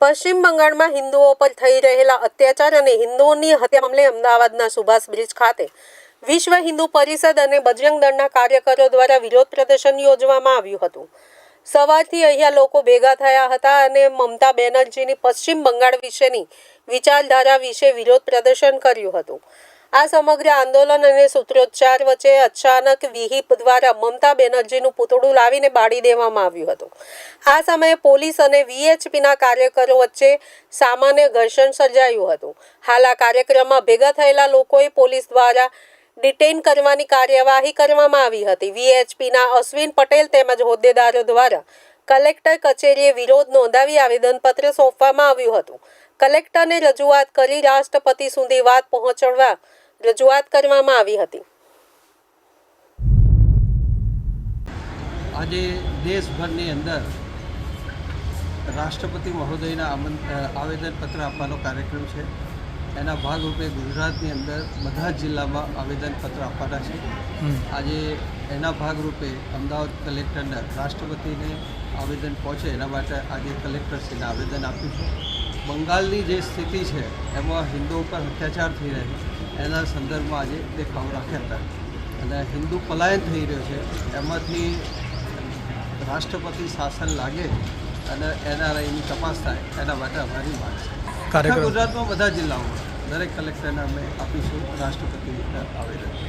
પશ્ચિમ બંગાળમાં હિન્દુઓ પર થઈ રહેલા અત્યાચાર અને હિન્દુઓની હત્યા મામલે અમદાવાદના સુભાષ બ્રિજ ખાતે વિશ્વ હિન્દુ પરિષદ અને બજરંગ દળના કાર્યકરો દ્વારા વિરોધ પ્રદર્શન યોજવામાં આવ્યું હતું। સવારથી અહીંયા લોકો ભેગા થયા હતા અને મમતા બેનર્જીની પશ્ચિમ બંગાળ વિશેની વિચારધારા વિશે વિરોધ પ્રદર્શન કર્યું હતું। આ સમગ્ર આંદોલન અને સૂત્રોચ્ચાર વચ્ચે અચાનક વિહિપ દ્વારા મમતા બેનર્જીનું પૂતળું લાવીને બાળી દેવામાં આવ્યું હતું। આ સમયે પોલીસ અને વીએચપીના કાર્યકરો વચ્ચે સામાન્ય ઘર્ષણ સર્જાયું હતું। હાલ આ કાર્યક્રમમાં ભેગા થયેલા લોકોએ પોલીસ દ્વારા ડિટેઇન કરવાની કાર્યવાહી કરવામાં આવી હતી। વીએચપીના અશ્વિન પટેલ તેમજ હોદ્દેદારો દ્વારા કલેક્ટર કચેરીએ વિરોધ નોંધાવી આવેદનપત્ર સોંપવામાં આવ્યું હતું। કલેક્ટરને રજૂઆત કરી રાષ્ટ્રપતિ સુધી વાત પહોંચાડવા રજૂઆત કરવામાં આવી હતી। આજે દેશભરની અંદર રાષ્ટ્રપતિ મહોદયના આવેદનપત્ર આપવાનો કાર્યક્રમ છે। એના ભાગરૂપે ગુજરાતની અંદર બધા જ જિલ્લામાં આવેદનપત્ર આપવાના છે। આજે એના ભાગરૂપે અમદાવાદ કલેક્ટરને રાષ્ટ્રપતિને આવેદન પહોંચે એના માટે આજે કલેક્ટરશ્રીને આવેદન આપ્યું છે। બંગાળની જે સ્થિતિ છે એમાં હિન્દુઓ પર અત્યાચાર થઈ રહ્યો એના સંદર્ભમાં આજે દેખાવો રાખ્યા હતા અને હિન્દુ પલાયન થઈ રહ્યો છે એમાંથી રાષ્ટ્રપતિ શાસન લાગે અને એની તપાસ થાય એના માટે અમારી માંગ છે। ગુજરાતમાં બધા જિલ્લાઓમાં દરેક કલેક્ટરને અમે આપીશું રાષ્ટ્રપતિને આવેદન।